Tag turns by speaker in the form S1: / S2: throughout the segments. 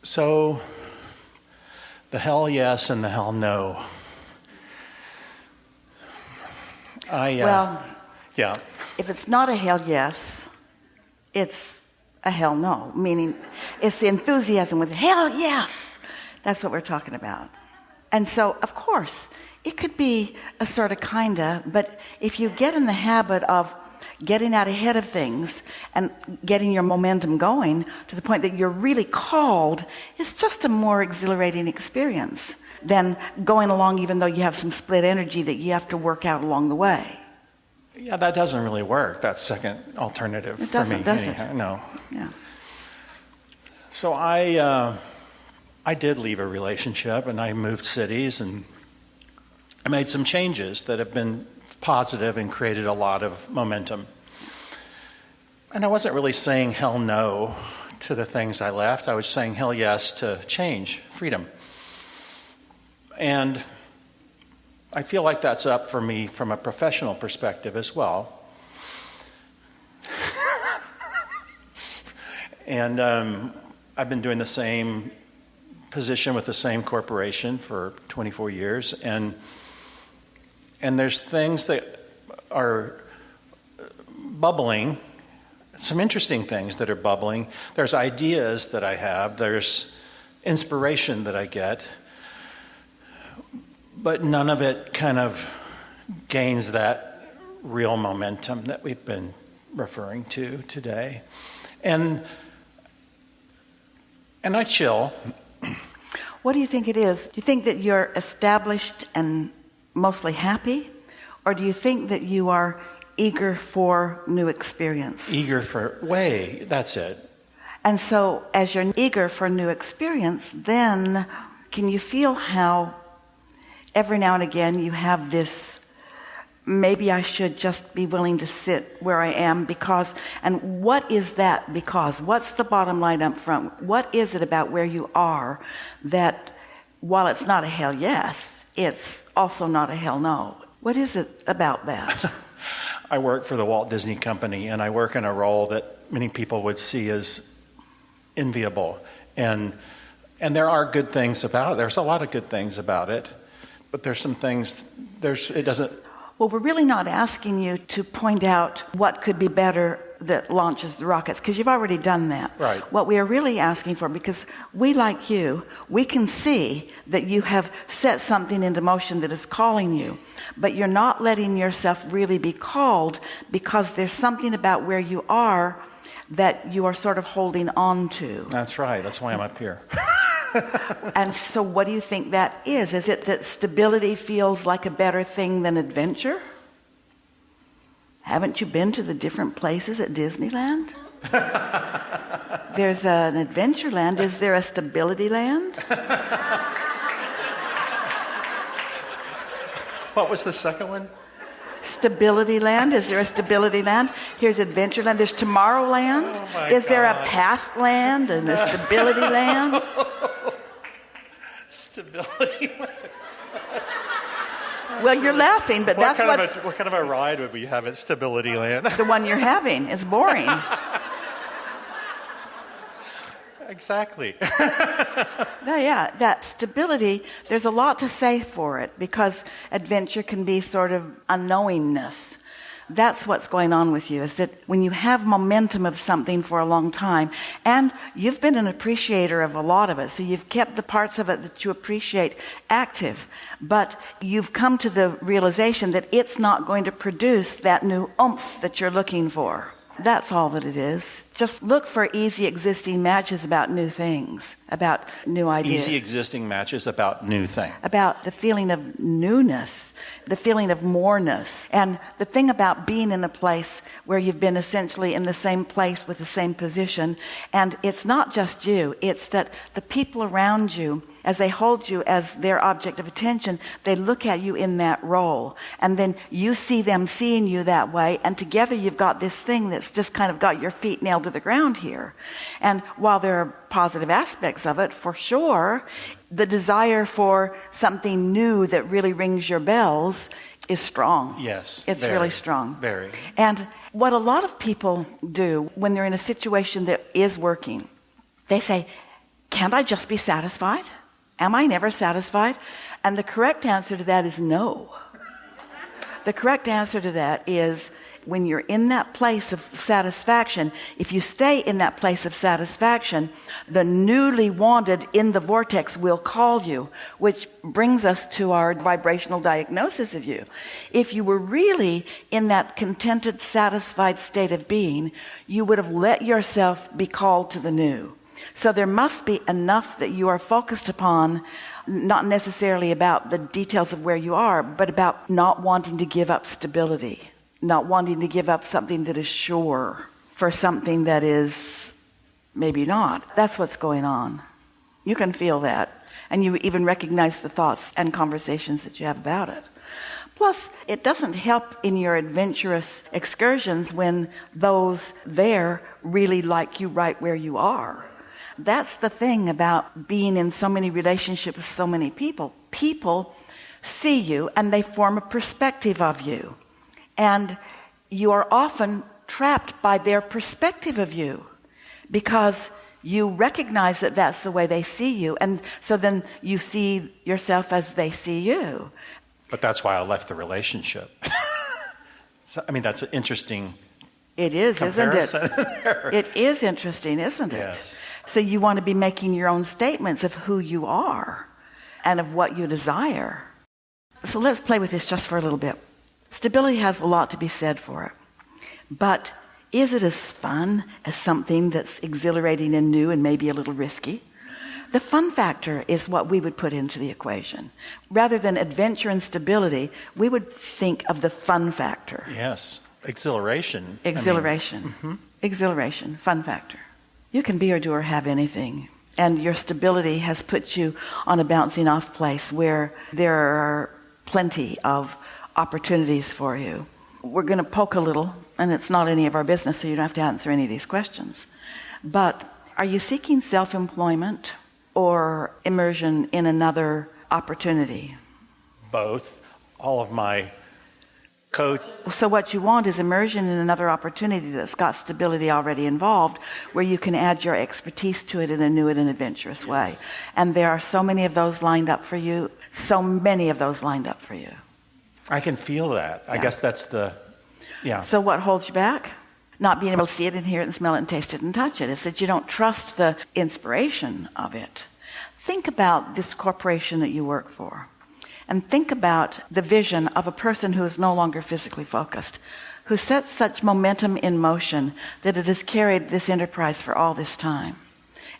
S1: So, the hell yes and the hell no. Yeah.
S2: If it's not a hell yes, it's a hell no, meaning it's the enthusiasm with hell yes. That's what we're talking about. And so, of course, it could be a sort of kinda, but if you get in the habit of getting out ahead of things and getting your momentum going to the point that you're really called, it's just a more exhilarating experience than going along even though you have some split energy that you have to work out along the way.
S1: Yeah, that doesn't really work, that second alternative for me.
S2: Does it?
S1: No.
S2: Yeah.
S1: So I did leave a relationship and I moved cities and I made some changes that have been positive and created a lot of momentum. And I wasn't really saying hell no to the things I left. I was saying hell yes to change, freedom. And I feel like that's up for me from a professional perspective as well. And I've been doing the same position with the same corporation for 24 years. And there's things that are bubbling, some interesting things that are bubbling. There's ideas that I have. There's inspiration that I get. But none of it kind of gains that real momentum that we've been referring to today. And I chill.
S2: What do you think it is? Do you think that you're established and mostly happy? Or do you think that you are eager for new experience?
S1: That's it.
S2: And so as you're eager for new experience, then can you feel how every now and again you have this, maybe I should just be willing to sit where I am because, and what is that because? What's the bottom line up front? What is it about where you are that while it's not a hell yes, it's also not a hell no? What is it about that?
S1: I work for the Walt Disney Company and I work in a role that many people would see as enviable. And there are good things about it. There's a lot of good things about it. But there's some things, it doesn't...
S2: Well, we're really not asking you to point out what could be better that launches the rockets, because you've already done that.
S1: Right.
S2: What we are really asking for, because we, like you, we can see that you have set something into motion that is calling you, but you're not letting yourself really be called because there's something about where you are that you are sort of holding on to.
S1: That's right. That's why I'm up here.
S2: And so what do you think that is? Is it that stability feels like a better thing than adventure? Haven't you been to the different places at Disneyland? There's an adventure land. Is there a stability land?
S1: What was the second one?
S2: Stability land. Is there a stability land? Here's adventure land. There's Tomorrowland.
S1: Oh
S2: is there a past land and a stability land?
S1: Stability land.
S2: Well, you're laughing, but that's
S1: what kind of a ride would we have at Stability Land?
S2: The one you're having is boring.
S1: Exactly.
S2: Yeah, that stability, there's a lot to say for it because adventure can be sort of unknowingness. That's what's going on with you, is that when you have momentum of something for a long time, and you've been an appreciator of a lot of it, so you've kept the parts of it that you appreciate active, but you've come to the realization that it's not going to produce that new oomph that you're looking for. That's all that it is. Just look for easy existing matches about new things, about new ideas.
S1: Easy existing matches about new things.
S2: About the feeling of newness, the feeling of moreness. And the thing about being in a place where you've been essentially in the same place with the same position, and it's not just you, it's that the people around you, as they hold you as their object of attention, they look at you in that role. And then you see them seeing you that way, and together you've got this thing that's just kind of got your feet nailed to the ground here. And while there are positive aspects of it, for sure, the desire for something new that really rings your bells is strong.
S1: Yes.
S2: It's really strong.
S1: Very.
S2: And what a lot of people do when they're in a situation that is working, they say, Can't I just be satisfied? Am I never satisfied? And the correct answer to that is no. The correct answer to that is, when you're in that place of satisfaction, if you stay in that place of satisfaction, the newly wanted in the vortex will call you, which brings us to our vibrational diagnosis of you. If you were really in that contented, satisfied state of being, you would have let yourself be called to the new. So there must be enough that you are focused upon, not necessarily about the details of where you are, but about not wanting to give up stability, not wanting to give up something that is sure for something that is maybe not. That's what's going on. You can feel that. And you even recognize the thoughts and conversations that you have about it. Plus, it doesn't help in your adventurous excursions when those there really like you right where you are. That's the thing about being in so many relationships with so many people. People see you and they form a perspective of you. And you are often trapped by their perspective of you because you recognize that that's the way they see you. And so then you see yourself as they see you.
S1: But that's why I left the relationship. So, I mean, that's an interesting
S2: It is,
S1: comparison.
S2: isn't it? It is interesting, isn't it?
S1: Yes.
S2: So you want to be making your own statements of who you are and of what you desire. So let's play with this just for a little bit. Stability has a lot to be said for it. But is it as fun as something that's exhilarating and new and maybe a little risky? The fun factor is what we would put into the equation. Rather than adventure and stability, we would think of the fun factor.
S1: Yes. Exhilaration.
S2: Exhilaration. Exhilaration, fun factor. You can be or do or have anything. And your stability has put you on a bouncing off place where there are plenty of opportunities for you. We're going to poke a little, and it's not any of our business, so you don't have to answer any of these questions. But are you seeking self-employment or immersion in another opportunity?
S1: Both. All of my
S2: So what you want is immersion in another opportunity that's got stability already involved, where you can add your expertise to it in a new and an adventurous way. And there are so many of those lined up for you. So many of those lined up for you.
S1: I can feel that. I guess that's
S2: So what holds you back? Not being able to see it and hear it and smell it and taste it and touch it. It's that you don't trust the inspiration of it. Think about this corporation that you work for. And think about the vision of a person who is no longer physically focused, who sets such momentum in motion that it has carried this enterprise for all this time.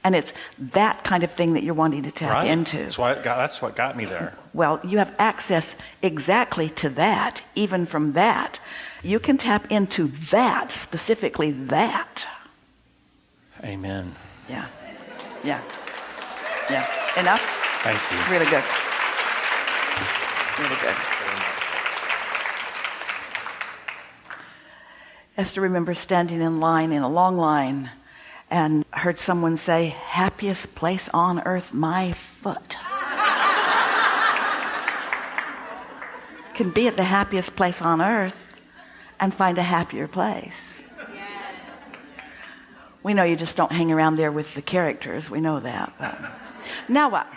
S2: And it's that kind of thing that you're wanting to tap into.
S1: That's what got me there.
S2: Well, you have access exactly to that. Even from that, you can tap into that, specifically that.
S1: Amen.
S2: Yeah. Enough?
S1: Thank you.
S2: Really good. Really good. Esther remembers standing in line, in a long line, and heard someone say, "Happiest place on earth, my foot." Can be at the happiest place on earth and find a happier place. We know you just don't hang around there with the characters. We know that. But now what?